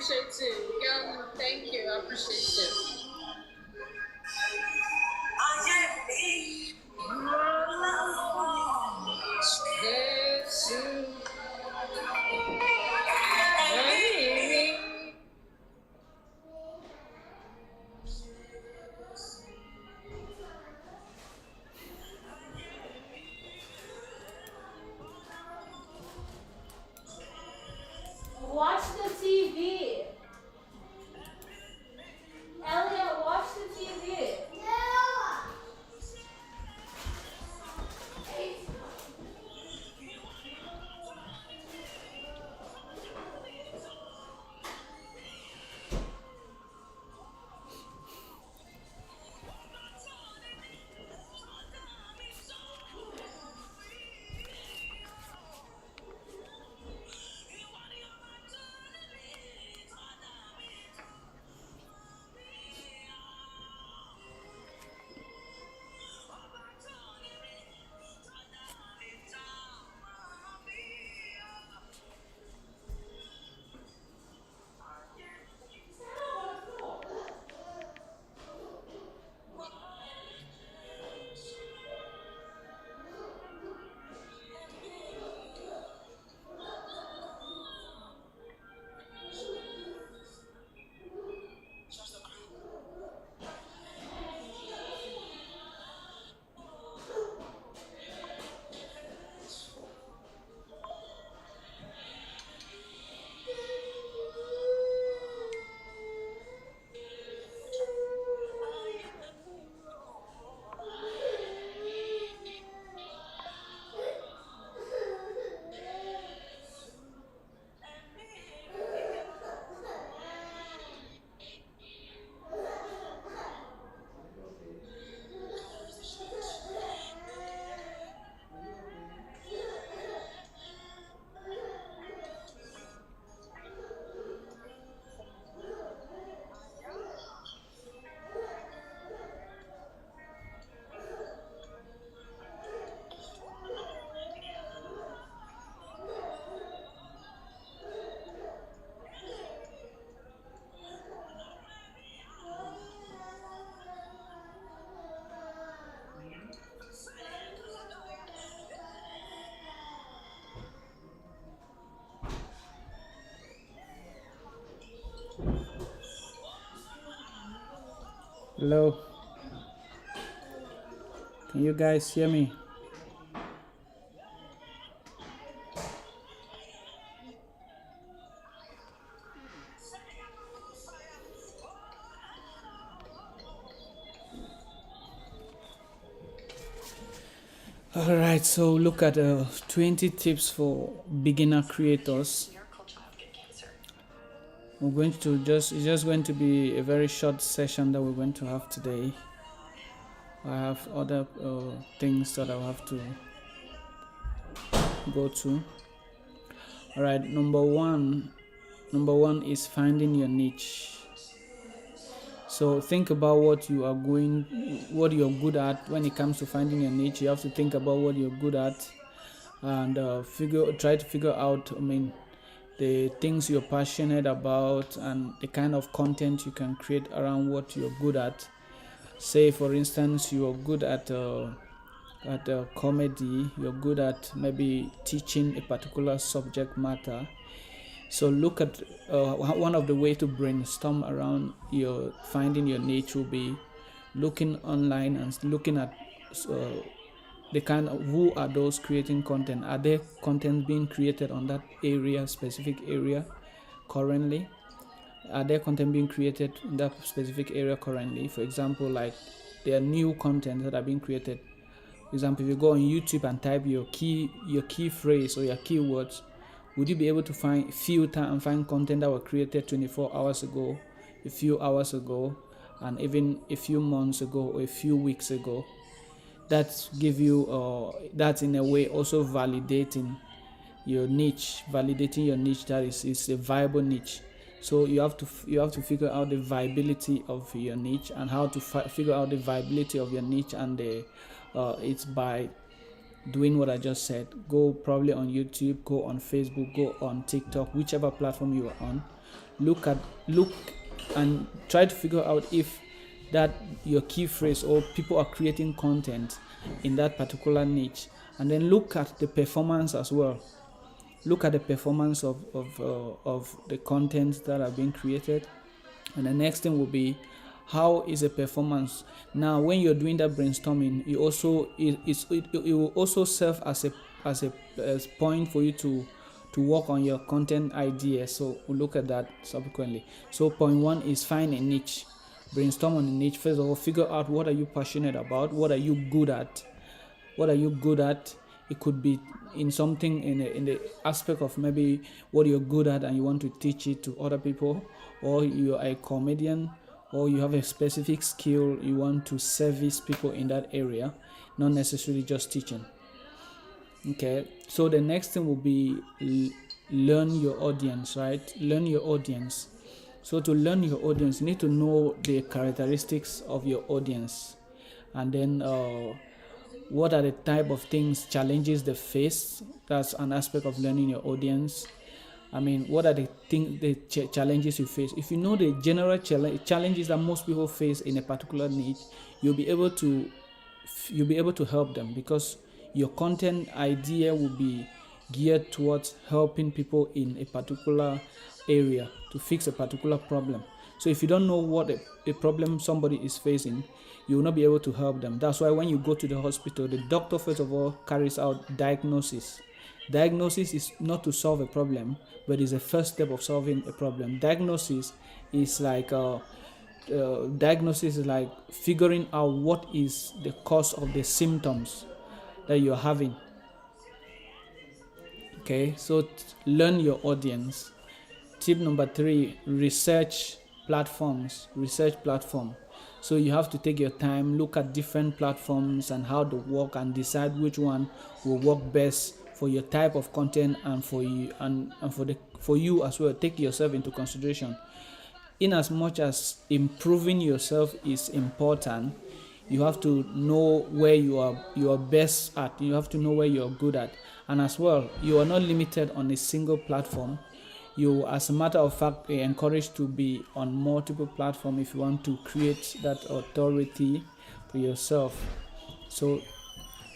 appreciate you. Thank you. I appreciate you. Watch the TV. Elliot, watch the TV. Hello, can you guys hear me? All right, so look at 20 tips for beginner creators. We're going to it's just going to be a very short session that we're going to have today. I have other things that I'll have to go to. All right, number one is finding your niche. So think about what you're good at. When it comes to finding your niche, you have to think about what you're good at and try to figure out, the things you're passionate about and the kind of content you can create around what you're good at. Say, for instance, you're good at comedy, you're good at maybe teaching a particular subject matter. So look at one of the way to brainstorm around your finding your niche will be looking online and looking at the kind of who are those creating content. Are there content being created on that specific area currently? Are there content being created in that specific area currently? For example, like there are new content that are being created. For example, if you go on YouTube and type your key phrase or your keywords, would you be able to filter and find content that were created 24 hours ago, a few hours ago, and even a few months ago or a few weeks ago? That give you that's in a way also validating your niche, that is a viable niche. So you have to figure out the viability of your niche and how to figure out the viability of your niche, and it's by doing what I just said. Go probably on YouTube, go on Facebook, go on TikTok, whichever platform you are on. look and try to figure out if that your key phrase or people are creating content in that particular niche, and then look at the performance as well. Look at the performance of the contents that are being created. And the next thing will be, how is a performance? Now, when you're doing that brainstorming, you also it will also serve as a point for you to work on your content idea. So we'll look at that subsequently. So point 1 is find a niche. Brainstorm on a niche. First of all, figure out what are you passionate about, what are you good at. It could be in something in the aspect of maybe what you're good at and you want to teach it to other people, or you are a comedian, or you have a specific skill you want to service people in that area, not necessarily just teaching. Okay, so the next thing will be learn your audience, right? Learn your audience. So to learn your audience, you need to know the characteristics of your audience, and then what are the type of challenges they face. That's an aspect of learning your audience. I mean, what are the challenges you face? If you know the general challenges that most people face in a particular niche, you'll be able to help them, because your content idea will be geared towards helping people in a particular area to fix a particular problem. So if you don't know what a problem somebody is facing, you will not be able to help them. That's why when you go to the hospital, the doctor first of all carries out diagnosis. Diagnosis is not to solve a problem, but is a first step of solving a problem. Diagnosis is like figuring out what is the cause of the symptoms that you're having. Okay, so learn your audience. Tip number 3, research platform. So you have to take your time, look at different platforms and how they work, and decide which one will work best for your type of content and for you and for you as well. Take yourself into consideration. In as much as improving yourself is important, you have to know where you are best at. You have to know where you are good at, and as well, you are not limited on a single platform. You, as a matter of fact, are encouraged to be on multiple platforms if you want to create that authority for yourself. So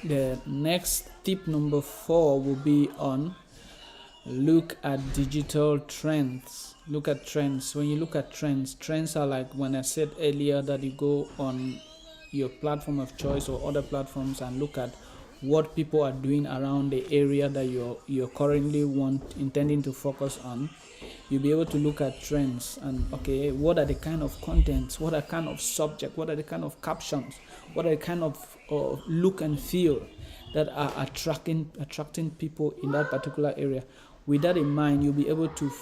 the next tip number 4 will be on look at digital trends. Look at trends. When you look at trends are like when I said earlier that you go on your platform of choice or other platforms and look at what people are doing around the area that you're currently intending to focus on. You'll be able to look at trends and, okay, what are the kind of contents, what are the kind of subject, what are the kind of captions, what are the kind of look and feel that are attracting people in that particular area. With that in mind, you'll be able to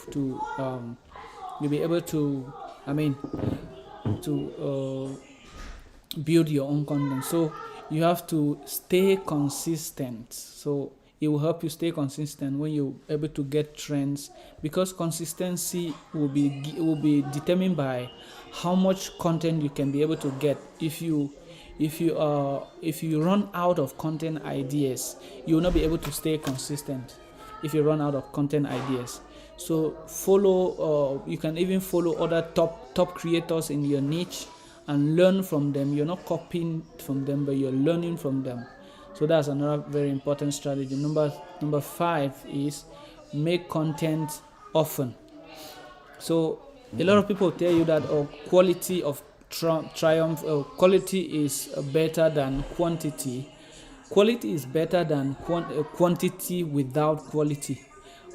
build your own content. So you have to stay consistent. So it will help you stay consistent when you're able to get trends, because consistency will be determined by how much content you can be able to get. If you run out of content ideas, you will not be able to stay consistent. If you run out of content ideas, so you can even follow other top creators in your niche and learn from them. You're not copying from them, but you're learning from them. So that's another very important strategy. Number 5 is make content often. So a lot of people tell you that quality of triumph, quality is better than quantity. Quality is better than quantity without quality,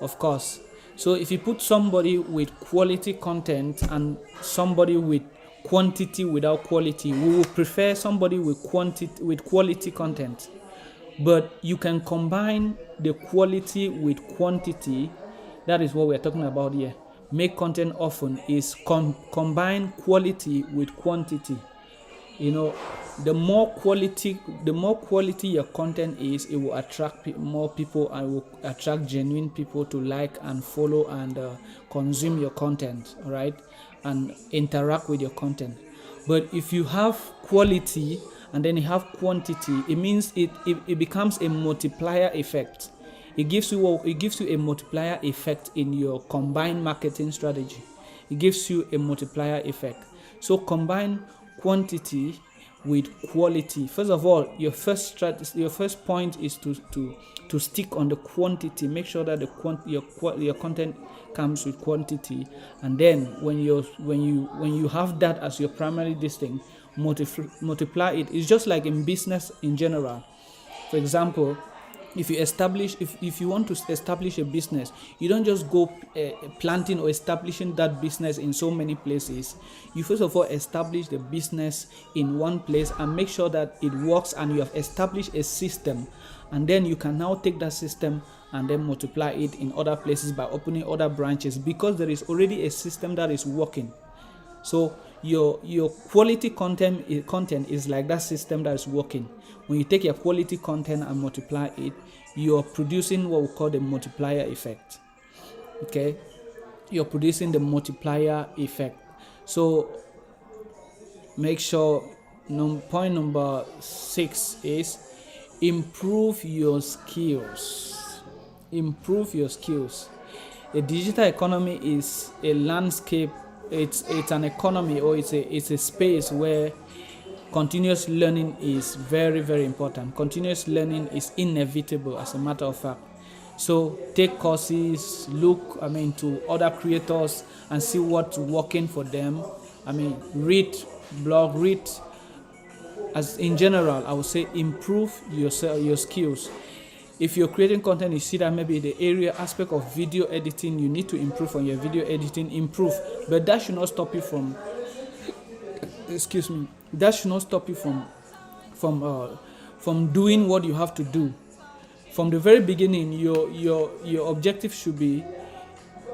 of course. So if you put somebody with quality content and somebody with quantity without quality, we will prefer somebody with quality content. But you can combine the quality with quantity. That is what we're talking about here. Make content often is combine quality with quantity. The more quality your content is, it will attract more people and will attract genuine people to like and follow and consume your content, right? And interact with your content. But if you have quality and then you have quantity, it means it becomes a multiplier effect. It gives you a multiplier effect in your combined marketing strategy. it gives you a multiplier effect. So combine quantity with quality. First of all, your first point is to stick on the quantity. Make sure that your content comes with quantity, and then when you have that as your primary distinct, multiply it. It's just like in business in general. For example, if you want to establish a business, you don't just go planting or establishing that business in so many places. You first of all establish the business in one place and make sure that it works, and you have established a system, and then you can now take that system and then multiply it in other places by opening other branches, because there is already a system that is working. So your quality content is like that system that is working. When you take your quality content and multiply it, you're producing what we call the multiplier effect. Okay, you're producing the multiplier effect. So make sure point number 6 is improve your skills. Improve your skills. The digital economy is a landscape. It's an economy, or it's a space where continuous learning is very, very important. Continuous learning is inevitable, as a matter of fact. So take courses, look to other creators and see what's working for them. Read blog, read. As in general, I would say improve your skills. If you're creating content, you see that maybe the aspect of video editing, you need to improve on your video editing, but that should not stop you from that should not stop you from doing what you have to do. From the very beginning, your objective should be,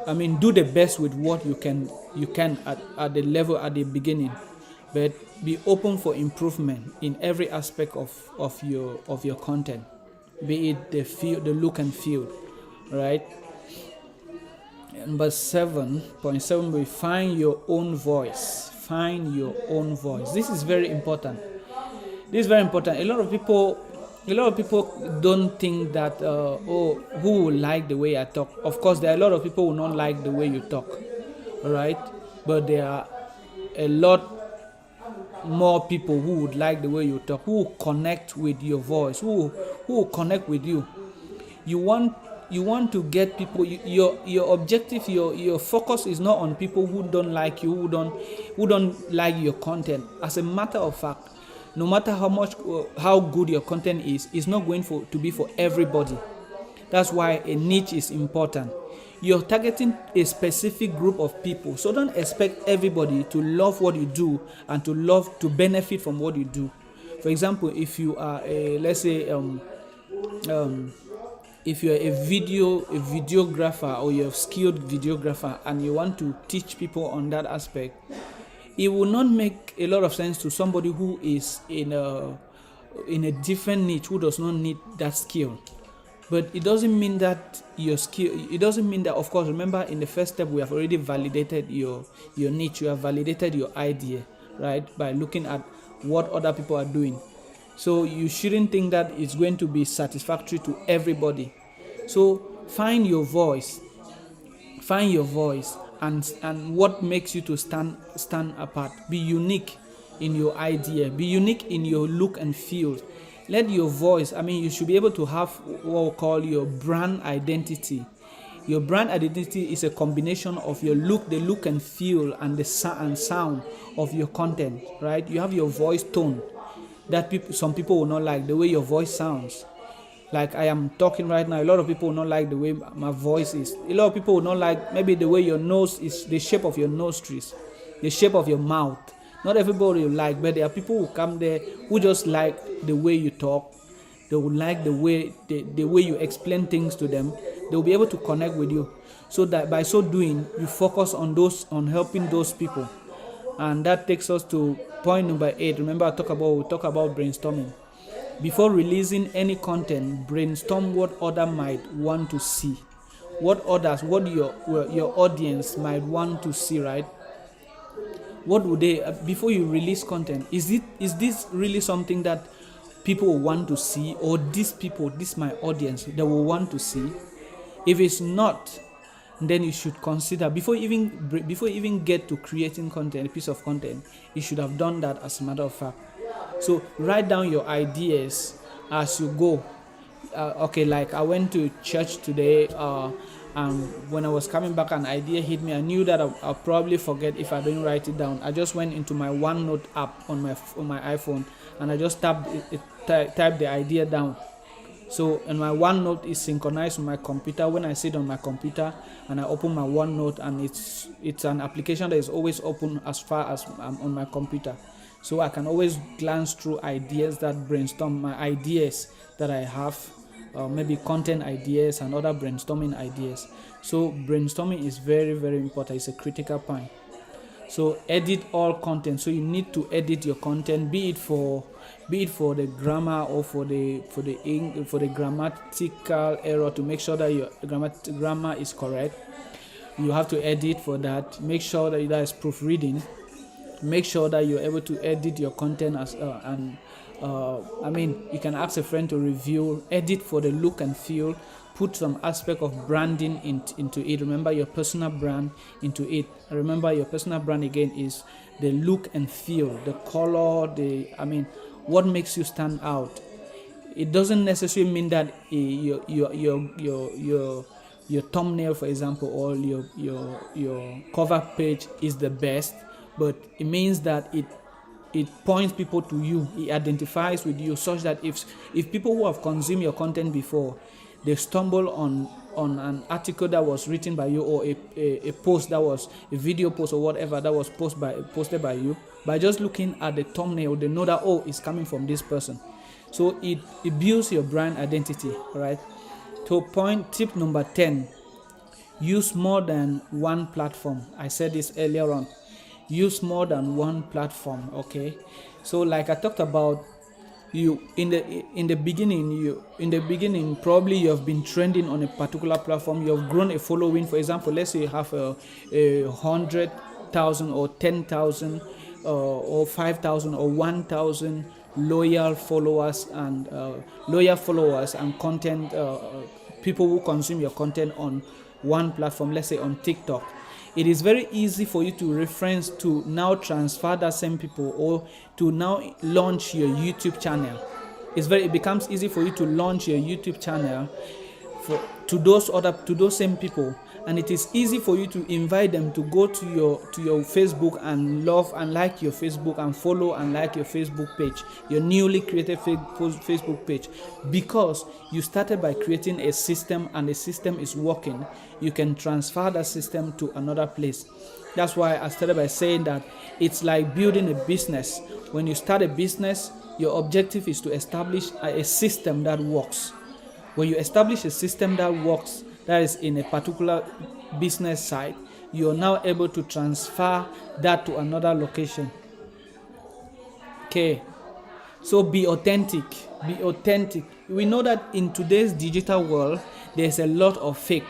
do the best with what you can at the level at the beginning, but be open for improvement in every aspect of your content, be it the look and feel, right? Number 7.7 will find your own voice. Find your own voice. This is very important. A lot of people don't think that who will like the way I talk. Of course, there are a lot of people who don't like the way you talk, right? But there are a lot more people who would like the way you talk, who will connect with your voice, who will connect with you. You want to get people. Your objective, your focus is not on people who don't like you, who don't like your content. As a matter of fact, no matter how good your content is, it's not going to be for everybody. That's why a niche is important. You're targeting a specific group of people, so don't expect everybody to love what you do and to benefit from what you do. For example, if you are if you're a videographer, or you're a skilled videographer and you want to teach people on that aspect, it will not make a lot of sense to somebody who is in a different niche, who does not need that skill. But it doesn't mean that of course, remember, in the first step we have already validated your niche, you have validated your idea, right, by looking at what other people are doing. So you shouldn't think that it's going to be satisfactory to everybody. So find your voice, and what makes you to stand apart. Be unique in your idea, be unique in your look and feel. Let your voice, you should be able to have what we call your brand identity. Your brand identity is a combination of the look and feel, and the sound of your content, right? You have your voice tone that some people will not like the way your voice sounds. Like I am talking right now, a lot of people will not like the way my voice is. A lot of people will not like maybe the way your nose is, the shape of your nostrils, the shape of your mouth. Not everybody will like, but there are people who come there who just like the way you talk. They will like the way you explain things to them. They will be able to connect with you. So that by so doing, you focus on helping those people. And that takes us to point number 8. Remember, we talk about brainstorming. Before releasing any content, brainstorm what others might want to see. What your audience might want to see, right? What would they, before you release content, is this really something that people will want to see, or this my audience, that will want to see? If it's not, then you should consider before you even get to creating content, a piece of content, you should have done that as a matter of fact. So write down your ideas as you go. Okay, like I went to church today, and when I was coming back, an idea hit me. I knew that I'll probably forget if I didn't write it down. I just went into my OneNote app on my iPhone, and I just typed the idea down. So, and my OneNote is synchronized with my computer. When I sit on my computer and I open my OneNote, and it's an application that is always open as far as I'm on my computer. So I can always glance through ideas that brainstorm my ideas that I have, maybe content ideas and other brainstorming ideas. So brainstorming is very, very important. It's a critical point. So edit all content. So you need to edit your content, be it for the grammar or for the grammatical error, to make sure that your grammar is correct. You have to edit for that. Make sure that is proofreading. Make sure that you're able to edit your content you can ask a friend to review, edit for the look and feel, put some aspect of branding into it. Remember your personal brand into it. Remember your personal brand again is the look and feel, the color, what makes you stand out. It doesn't necessarily mean that your thumbnail, for example, or your cover page is the best, but it means that it points people to you. It identifies with you, such that if people who have consumed your content before, they stumble on an article that was written by you, or a post that was a video post or whatever that was posted by you, by just looking at the thumbnail, they know that, oh, it's coming from this person. So it builds your brand identity, right? So tip number 10, use more than one platform. I said this earlier on. Use more than one platform. Okay, so like I talked about, you in the beginning probably you have been trending on a particular platform. You have grown a following. For example, let's say you have a 100,000 or 10,000 or 5,000 or 1,000 loyal followers and content people who consume your content on one platform, let's say on TikTok. It is very easy for you to reference to now transfer that same people, or to now launch your YouTube channel. It becomes easy for you to launch your YouTube channel to those same people, and it is easy for you to invite them to go to your Facebook and love and like your Facebook and follow and like your Facebook page, your newly created Facebook page, because you started by creating a system, and the system is working. You can transfer that system to another place. That's why I started by saying that it's like building a business. When you start a business, your objective is to establish a system that works. When you establish a system that works, that is in a particular business site, you are now able to transfer that to another location. Okay, so be authentic. We know that in today's digital world, there's a lot of fake.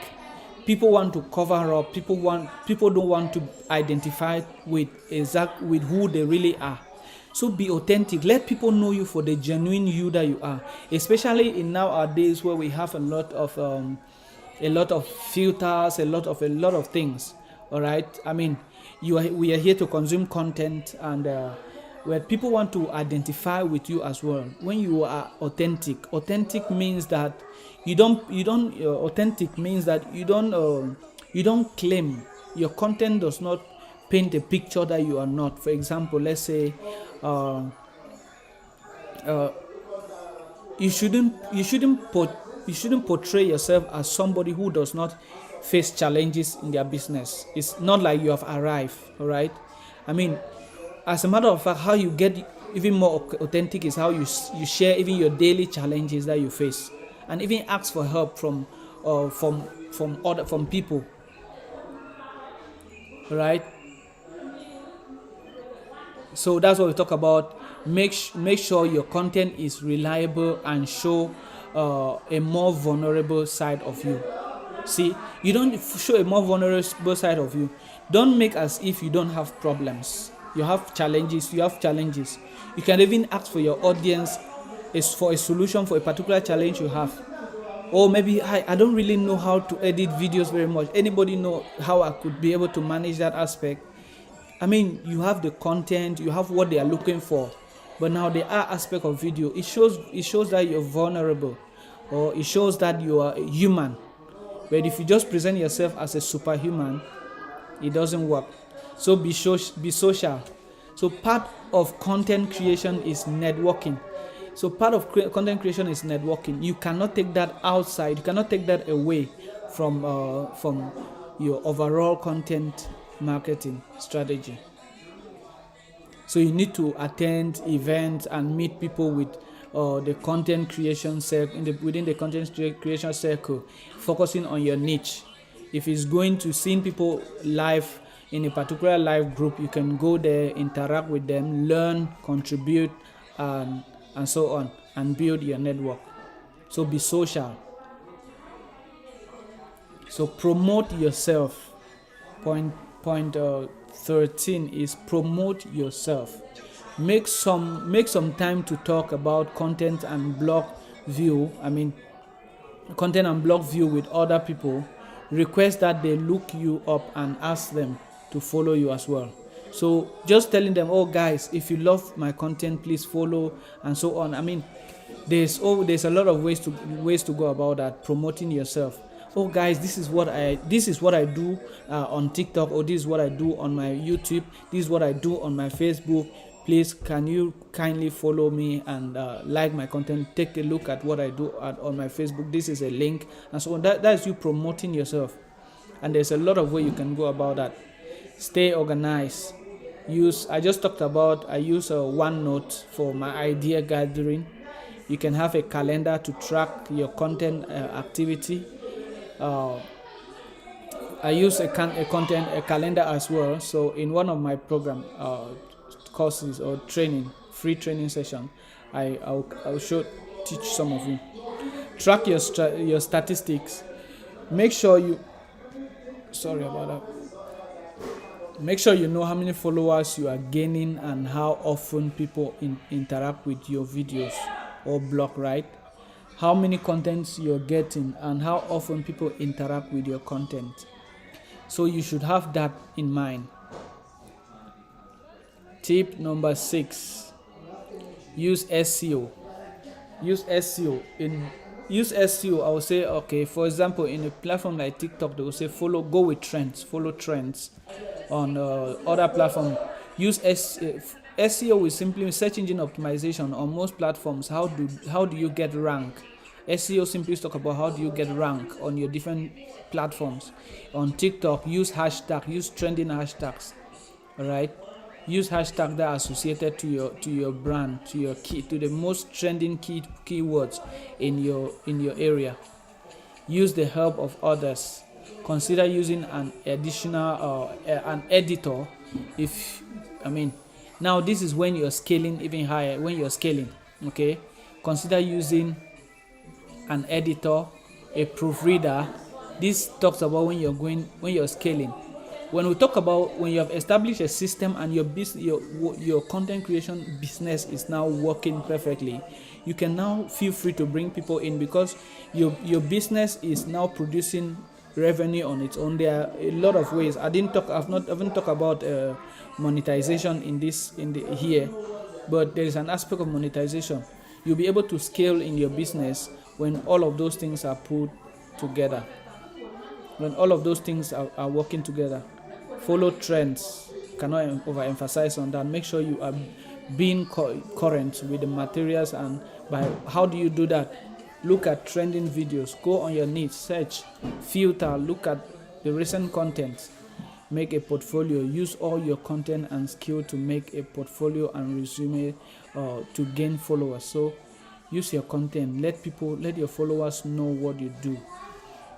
People want to cover up. People don't want to identify with who they really are. So be authentic. Let people know you for the genuine you that you are. Especially in nowadays where we have a lot of filters, a lot of things. All right. We are here to consume content, and where people want to identify with you as well. When you are authentic means that you don't claim. Your content does not paint a picture that you are not. For example, let's say you shouldn't portray yourself as somebody who does not face challenges in their business. It's not like you have arrived. All right. As a matter of fact, how you get even more authentic is how you share even your daily challenges that you face, and even ask for help from people. Right. So that's what we talk about. Make sure your content is reliable and show a more vulnerable side of you. See, you don't show a more vulnerable side of you. Don't make as if you don't have problems. You have challenges. You can even ask for your audience for a solution for a particular challenge you have. Or maybe I don't really know how to edit videos very much. Anybody know how I could be able to manage that aspect? I mean, you have the content, you have what they are looking for, but now the art aspect of video, it shows that you're vulnerable, or it shows that you are a human. But if you just present yourself as a superhuman, it doesn't work. So be social. So part of content creation is networking. So part of content creation is networking. You cannot take that outside. You cannot take that away from your overall content marketing strategy. So you need to attend events and meet people with the content creation circle, within the content creation circle, focusing on your niche. If it's going to seeing people live in a particular live group, you can go there, interact with them, learn, contribute, and so on, and build your network. So be social. So promote yourself. Point 13 is promote yourself. Make some time to talk about content and blog view. Content and blog view with other people. Request that they look you up and ask them to follow you as well. So just telling them, oh guys, if you love my content, please follow, and so on. There's a lot of ways to go about that, promoting yourself. Oh guys, this is what I do on TikTok, or this is what I do on my YouTube, this is what I do on my Facebook. Please, can you kindly follow me and like my content? Take a look at what I do on my Facebook. This is a link, and so on. That is you promoting yourself. And there's a lot of ways you can go about that. Stay organized. I just talked about, I use OneNote for my idea gathering. You can have a calendar to track your content activity. I use a calendar as well. So in one of my program courses or free training session, I'll teach some of you. Track your statistics. Make sure you know how many followers you are gaining and how often people interact with your videos or blog, right? How many contents you're getting and how often people interact with your content. So you should have that in mind. Tip number 6, use SEO. Use SEO, I will say, okay, for example, in a platform like TikTok, they will say follow trends. On other platforms, use SEO is simply search engine optimization. On most platforms, how do you get rank? SEO simply talk about how do you get rank on your different platforms. On TikTok, use trending hashtags. All right, use hashtags that are associated to your brand, to the most trending keywords in your area. Use the help of others. Consider using an additional an editor. Now this is when you're scaling even higher. When you're scaling, okay, consider using an editor, a proofreader. This talks about when you're scaling. When we talk about when you have established a system and your content creation business is now working perfectly, you can now feel free to bring people in because your business is now producing revenue on its own. There are a lot of ways. I haven't talked about monetization here, but there is an aspect of monetization. You'll be able to scale in your business when all of those things are put together. When all of those things are working together. Follow trends. Cannot overemphasize on that. Make sure you are being current with the materials, and how do you do that? Look at trending videos. Go on your niche, search, filter, look at the recent content. Make a portfolio. Use all your content and skill to make a portfolio and resume to gain followers. So use your content. Let your followers know what you do.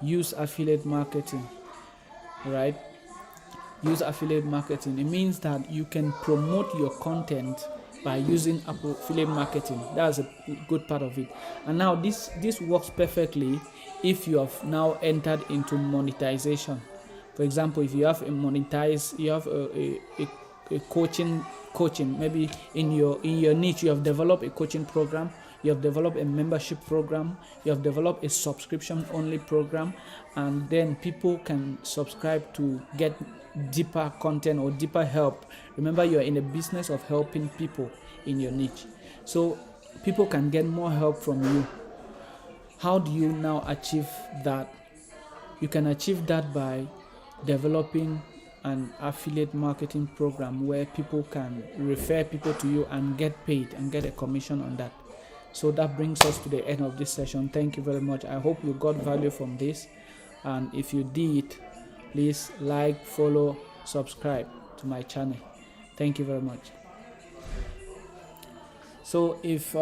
Use affiliate marketing, right? Use affiliate marketing. It means that you can promote your content by using affiliate marketing. That's a good part of it. And now this works perfectly if you have now entered into monetization. For example, if you have a coaching, maybe in your niche you have developed a coaching program. you have developed a membership program, you have developed a subscription only program, and then people can subscribe to get deeper content or deeper help. Remember, you are in a business of helping people in your niche, so people can get more help from you. How do you now achieve that? You can achieve that by developing an affiliate marketing program where people can refer people to you and get paid and get a commission on that. So that brings us to the end of this session. Thank you very much. I hope you got value from this, and if you did, please like, follow, subscribe to my channel. Thank you very much. So if